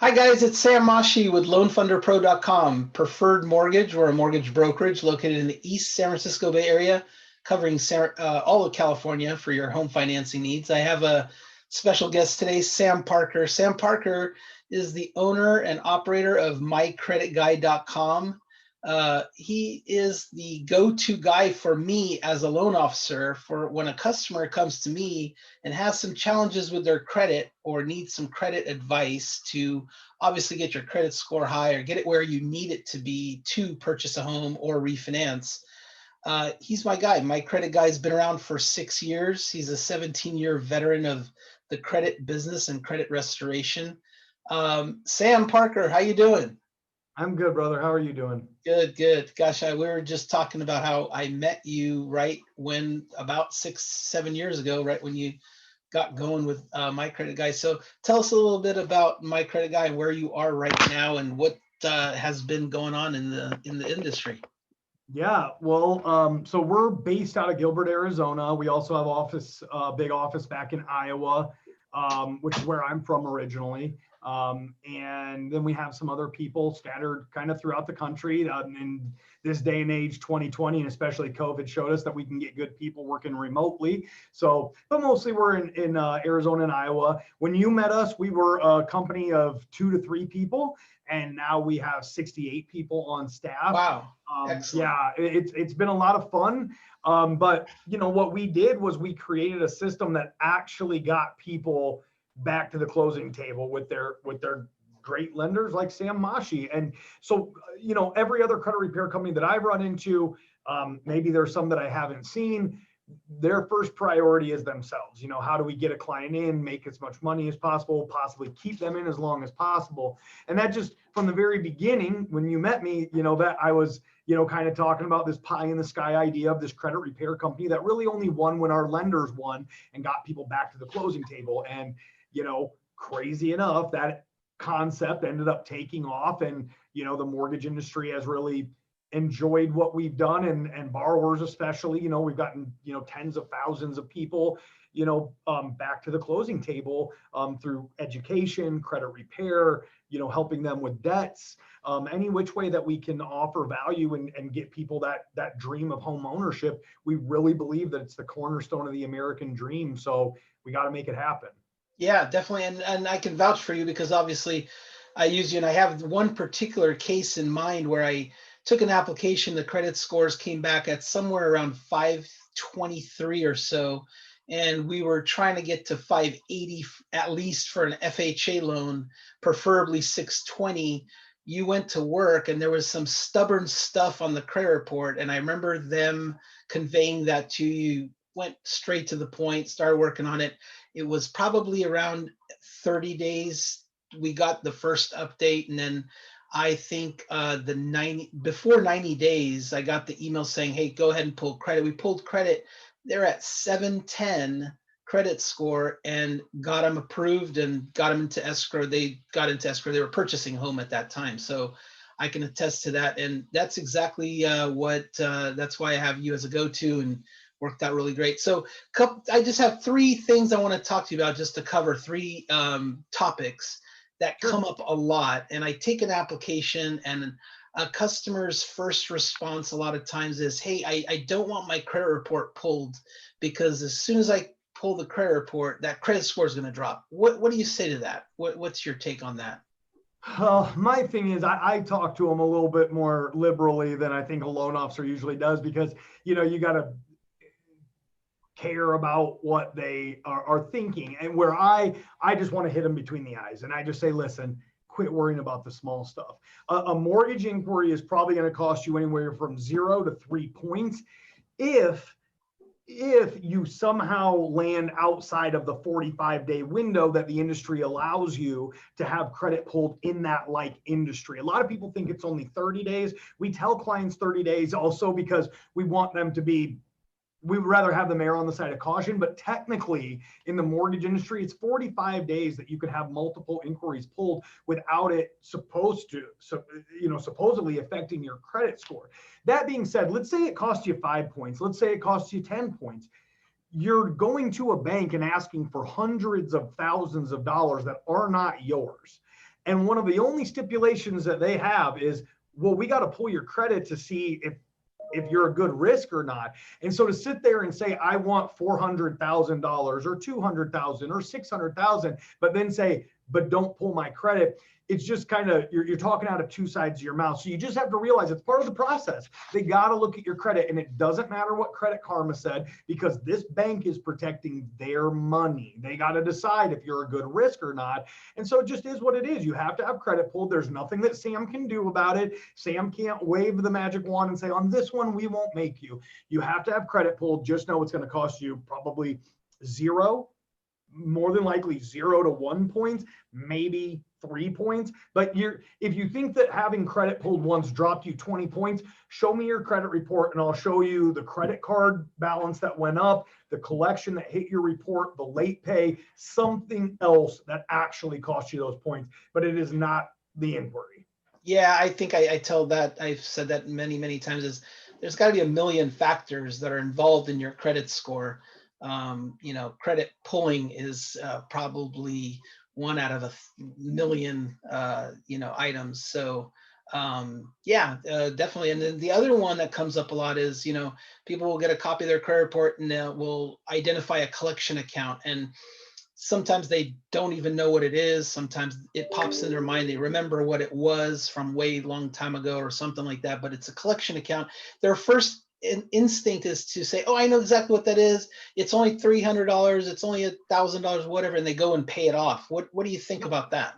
Hi guys, it's Sam Mashi with LoanFunderPro.com. Preferred Mortgage. We're a mortgage brokerage located in the East San Francisco Bay Area, covering all of California for your home financing needs. I have a special guest today, Sam Parker. Sam Parker is the owner and operator of MyCreditGuy.com. He is the go-to guy for me as a loan officer for when a customer comes to me and has some challenges with their credit or needs some credit advice to obviously get your credit score high or get it where you need it to be to purchase a home or refinance. He's my guy. My credit guy's been around for 6 years. He's a 17-year veteran of the credit business and credit restoration. Sam Parker, how you doing? I'm good, brother. How are you doing? Good, good. Gosh, we were just talking about how I met you right when about 6, 7 years ago, right when you got going with My Credit Guy. So tell us a little bit about My Credit Guy and where you are right now and what has been going on in the industry. Yeah, well, so we're based out of Gilbert, Arizona. We also have big office back in Iowa, which is where I'm from originally. And then we have some other people scattered kind of throughout the country. In this day and age, 2020, and especially COVID showed us that we can get good people working remotely. So, but mostly we're in Arizona and Iowa. When you met us, we were a company of 2 to 3 people, and now we have 68 people on staff. Wow. Excellent. Yeah, it's been a lot of fun. But what we did was we created a system that actually got people back to the closing table with their great lenders like Sam Mashi. And so, every other credit repair company that I've run into, maybe there's some that I haven't seen, their first priority is themselves. How do we get a client in, make as much money as possible, possibly keep them in as long as possible? And that just from the very beginning, when you met me, that I was, kind of talking about this pie in the sky idea of this credit repair company that really only won when our lenders won and got people back to the closing table. And, crazy enough, that concept ended up taking off, and, the mortgage industry has really enjoyed what we've done, and borrowers especially. We've gotten tens of thousands of people back to the closing table through education, credit repair, helping them with debts, any which way that we can offer value and get people that dream of home ownership. We really believe that it's the cornerstone of the American dream, so we got to make it happen. Yeah, definitely. And I can vouch for you because obviously I use you, and I have one particular case in mind where I took an application, the credit scores came back at somewhere around 523 or so. And we were trying to get to 580 at least for an FHA loan, preferably 620. You went to work and there was some stubborn stuff on the credit report. And I remember them conveying that to you, went straight to the point, started working on it. It was probably around 30 days. We got the first update, and then I think before 90 days, I got the email saying, hey, go ahead and pull credit. We pulled credit. They're at 710 credit score and got them approved and got them into escrow. They got into escrow. They were purchasing a home at that time. So I can attest to that. And that's exactly that's why I have you as a go-to, and worked out really great. So I just have 3 things I want to talk to you about, just to cover 3 topics that come up a lot. And I take an application, and a customer's first response a lot of times is, hey, I don't want my credit report pulled because as soon as I pull the credit report, that credit score is going to drop. What do you say to that? What's your take on that? My thing is, I talk to them a little bit more liberally than I think a loan officer usually does, because, you got to care about what they are thinking. And where I just want to hit them between the eyes, and I just say, listen, quit worrying about the small stuff. A mortgage inquiry is probably going to cost you anywhere from 0 to 3 points if you somehow land outside of the 45-day window that the industry allows you to have credit pulled in that industry. A lot of people think it's only 30 days. We tell clients 30 days also because we want them to be, we would rather have them err on the side of caution, but technically in the mortgage industry, it's 45 days that you could have multiple inquiries pulled without it supposedly affecting your credit score. That being said, let's say it costs you 5 points. Let's say it costs you 10 points. You're going to a bank and asking for hundreds of thousands of dollars that are not yours. And one of the only stipulations that they have is, well, we got to pull your credit to see if you're a good risk or not. And so to sit there and say, I want $400,000 or 200,000 or 600,000, but then say, but don't pull my credit, it's just kind of, you're talking out of two sides of your mouth. So you just have to realize it's part of the process. They got to look at your credit, and it doesn't matter what Credit Karma said, because this bank is protecting their money. They got to decide if you're a good risk or not. And so it just is what it is. You have to have credit pulled. There's nothing that Sam can do about it. Sam can't wave the magic wand and say, on this one, we won't make you. You have to have credit pulled. Just know it's going to cost you probably zero, more than likely 0 to 1 point, maybe 3 points. But if you think that having credit pulled once dropped you 20 points, show me your credit report and I'll show you the credit card balance that went up, the collection that hit your report, the late pay, something else that actually cost you those points, but it is not the inquiry. Yeah, I think I tell that, I've said that many, many times, is there's got to be a million factors that are involved in your credit score. Credit pulling is probably one out of a million, items. So definitely. And then the other one that comes up a lot is, people will get a copy of their credit report and will identify a collection account. And sometimes they don't even know what it is. Sometimes it pops in their mind. They remember what it was from way long time ago or something like that, but it's a collection account. Their first instinct is to say, oh, I know exactly what that is. It's only $300. It's only $1,000, whatever. And they go and pay it off. What do you think about that?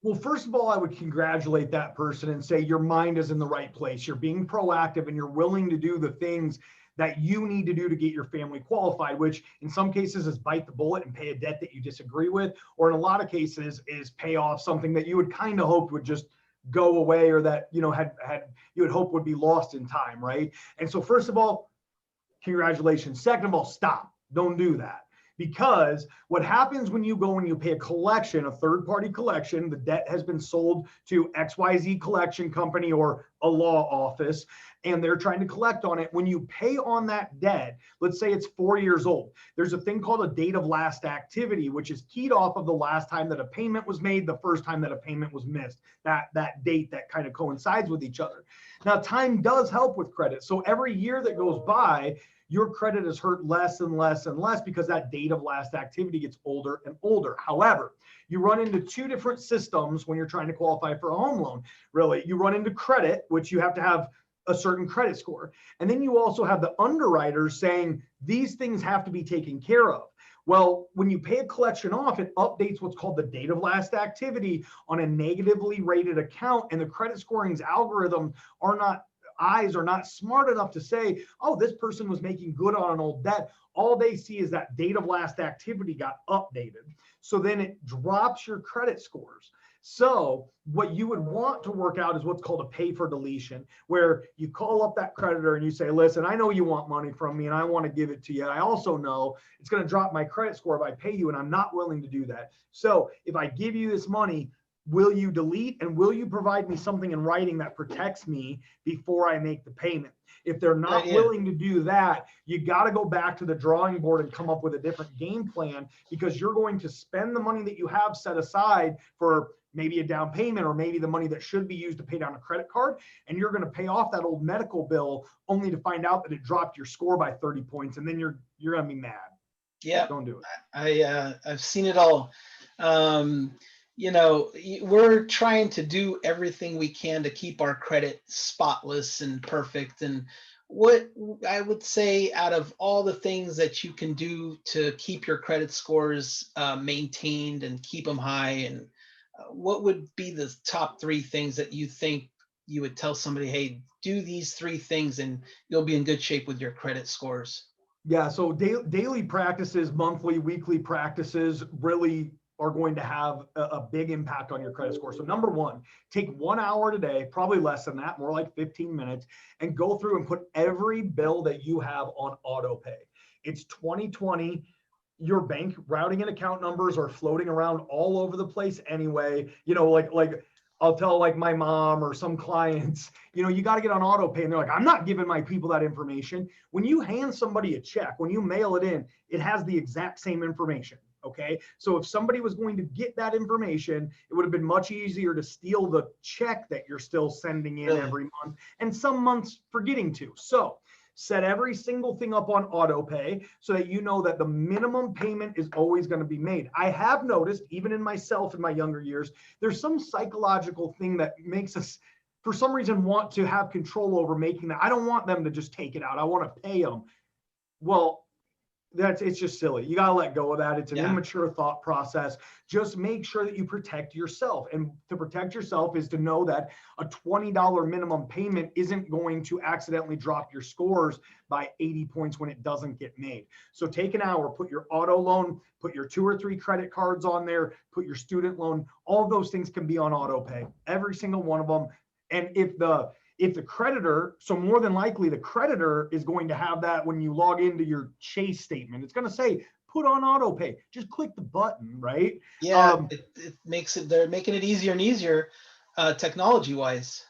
Well, first of all, I would congratulate that person and say your mind is in the right place. You're being proactive and you're willing to do the things that you need to do to get your family qualified, which in some cases is bite the bullet and pay a debt that you disagree with, or in a lot of cases is pay off something that you would kind of hope would just go away, or that you would hope would be lost in time, right? And so first of all, congratulations. Second of all, stop. Don't do that. Because what happens when you go and you pay a collection, a third-party collection, the debt has been sold to XYZ collection company or a law office, and they're trying to collect on it. When you pay on that debt, let's say it's 4 years old, there's a thing called a date of last activity, which is keyed off of the last time that a payment was made, the first time that a payment was missed, that date that kind of coincides with each other. Now, time does help with credit. So every year that goes by, your credit is hurt less and less and less because that date of last activity gets older and older. However, you run into two different systems when you're trying to qualify for a home loan. Really, you run into credit, which you have to have a certain credit score. And then you also have the underwriters saying these things have to be taken care of. Well, when you pay a collection off, it updates what's called the date of last activity on a negatively rated account, and the credit scoring's algorithm eyes are not smart enough to say, oh, this person was making good on an old debt. All they see is that date of last activity got updated. So then it drops your credit scores. So what you would want to work out is what's called a pay for deletion, where you call up that creditor and you say, listen, I know you want money from me and I want to give it to you. I also know it's going to drop my credit score if I pay you, and I'm not willing to do that. So if I give you this money, will you delete, and will you provide me something in writing that protects me before I make the payment? If they're not willing to do that, you got to go back to the drawing board and come up with a different game plan, because you're going to spend the money that you have set aside for maybe a down payment, or maybe the money that should be used to pay down a credit card, and you're going to pay off that old medical bill only to find out that it dropped your score by 30 points, and then you're going to be mad. Yeah, don't do it. I've seen it all. We're trying to do everything we can to keep our credit spotless and perfect. And what I would say, out of all the things that you can do to keep your credit scores maintained and keep them high, and what would be the top 3 things that you think you would tell somebody, hey, do these 3 things and you'll be in good shape with your credit scores? Yeah, so daily practices, monthly, weekly practices really are going to have a big impact on your credit score. So number 1, take 1 hour today, probably less than that, more like 15 minutes, and go through and put every bill that you have on auto pay. It's 2020. Your bank routing and account numbers are floating around all over the place anyway. Like I'll tell like my mom or some clients, you got to get on auto pay. And they're like, I'm not giving my people that information. When you hand somebody a check, when you mail it in, it has the exact same information. Okay. So if somebody was going to get that information, it would have been much easier to steal the check that you're still sending in Really? every month, and some months forgetting to. So set every single thing up on auto pay so that you know that the minimum payment is always going to be made. I have noticed, even in myself in my younger years, there's some psychological thing that makes us, for some reason, want to have control over making that. I don't want them to just take it out. I want to pay them. Well, it's just silly. You got to let go of that. It's an immature thought process. Just make sure that you protect yourself. And to protect yourself is to know that a $20 minimum payment isn't going to accidentally drop your scores by 80 points when it doesn't get made. So take an hour, put your auto loan, put your 2 or 3 credit cards on there, put your student loan. All of those things can be on auto pay, every single one of them. And if the creditor, so more than likely the creditor is going to have that when you log into your Chase statement. It's going to say, put on auto pay. Just click the button, right? Yeah, it makes it, they're making it easier and easier technology wise.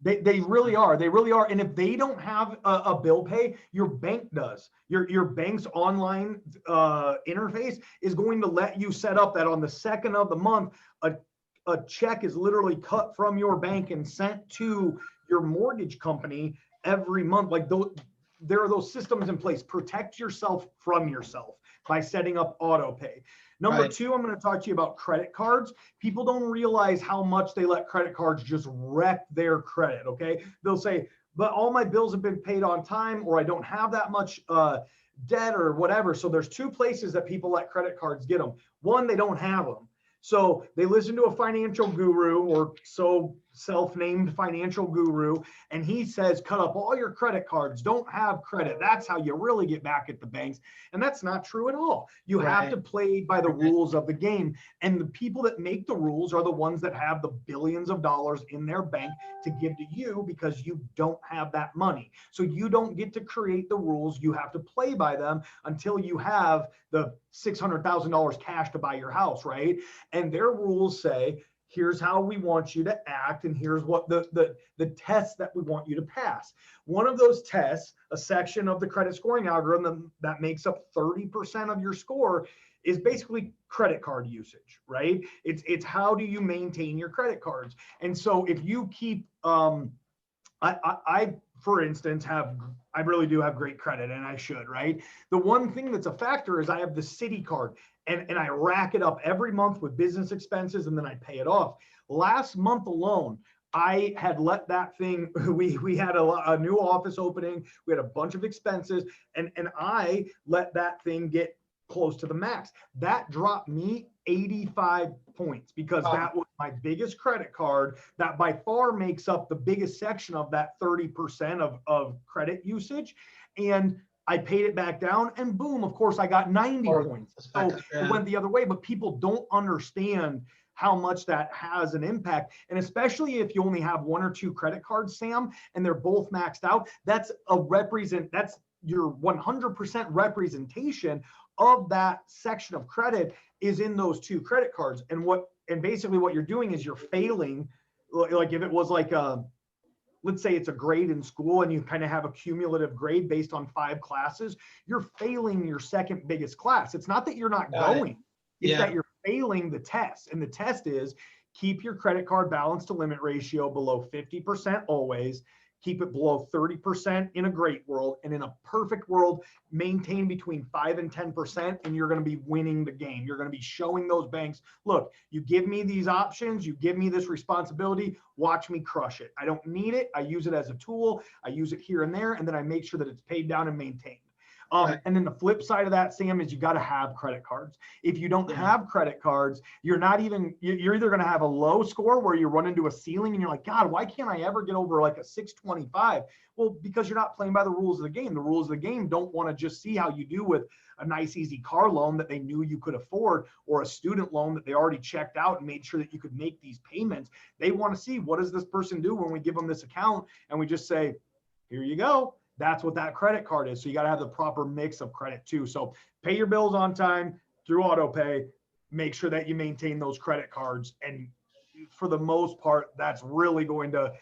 They really are. They really are. And if they don't have a bill pay, your bank does. Your bank's online interface is going to let you set up that on the 2nd of the month, a check is literally cut from your bank and sent to your mortgage company every month. Like there are those systems in place. Protect yourself from yourself by setting up auto pay. Number 2, I'm going to talk to you about credit cards. People don't realize how much they let credit cards just wreck their credit. Okay. They'll say, but all my bills have been paid on time, or I don't have that much debt or whatever. So there's 2 places that people let credit cards get them. One, they don't have them. So they listen to a financial guru, or so self-named financial guru, and he says, cut up all your credit cards, don't have credit. That's how you really get back at the banks. And that's not true at all. You have to play by the rules of the game. And the people that make the rules are the ones that have the billions of dollars in their bank to give to you, because you don't have that money. So you don't get to create the rules. You have to play by them until you have the $600,000 cash to buy your house, right? And their rules say, here's how we want you to act, and here's what the tests that we want you to pass. One of those tests, a section of the credit scoring algorithm that makes up 30% of your score, is basically credit card usage, right? It's how do you maintain your credit cards. And so if you keep, I for instance, I really do have great credit, and I should, right? The one thing that's a factor is I have the Citi card, and I rack it up every month with business expenses, and then I pay it off. Last month alone, I had let that thing, we had a new office opening, we had a bunch of expenses, and I let that thing get close to the max. That dropped me 85 points, because that was my biggest credit card that by far makes up the biggest section of that 30% of credit usage. And I paid it back down, and boom, of course I got 90 points. So it went the other way, but people don't understand how much that has an impact. And especially if you only have 1 or 2 credit cards, Sam, and they're both maxed out, that's your 100% representation of that section of credit is in those 2 credit cards. And basically what you're doing is you're failing. Like if it was like let's say it's a grade in school, and you kind of have a cumulative grade based on 5 classes, you're failing your second biggest class. It's not that you're not going, it's that you're failing the test. And the test is keep your credit card balance to limit ratio below 50% always. Keep it below 30% in a great world, and in a perfect world, maintain between 5 and 10%, and you're going to be winning the game. You're going to be showing those banks, look, you give me these options, you give me this responsibility, watch me crush it. I don't need it. I use it as a tool. I use it here and there, and then I make sure that it's paid down and maintained. And then the flip side of that, Sam, is you got to have credit cards. If you don't have credit cards, you're either going to have a low score where you run into a ceiling and you're like, God, why can't I ever get over like a 625? Well, because you're not playing by the rules of the game. The rules of the game don't want to just see how you do with a nice, easy car loan that they knew you could afford, or a student loan that they already checked out and made sure that you could make these payments. They want to see, what does this person do when we give them this account? And we just say, here you go. That's what that credit card is. So you got to have the proper mix of credit too. So pay your bills on time through auto pay. Make sure that you maintain those credit cards. And for the most part, that's really going to,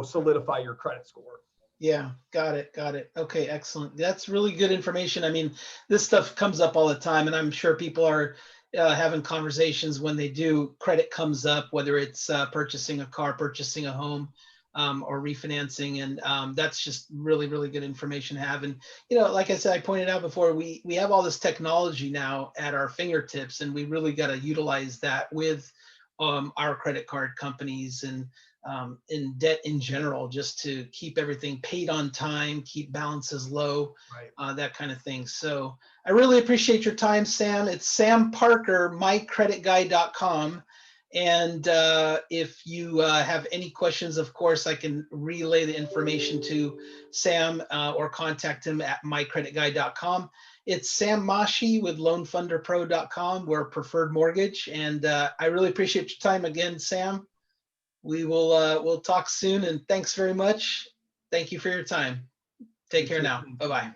solidify your credit score. Yeah, got it. Okay, excellent. That's really good information. I mean, this stuff comes up all the time, and I'm sure people are having conversations when they do, credit comes up, whether it's purchasing a car, purchasing a home, or refinancing. And that's just really, really good information to have. And, like I said, I pointed out before, we have all this technology now at our fingertips, and we really got to utilize that with our credit card companies and in debt in general, just to keep everything paid on time, keep balances low, Right. that kind of thing. So I really appreciate your time, Sam. It's Sam Parker, mycreditguy.com. And if you have any questions, of course, I can relay the information to Sam or contact him at mycreditguy.com. It's Sam Mashi with loanfunderpro.com. We're Preferred Mortgage. And I really appreciate your time again, Sam. We will we'll talk soon. And thanks very much. Thank you for your time. Take care now. Bye-bye.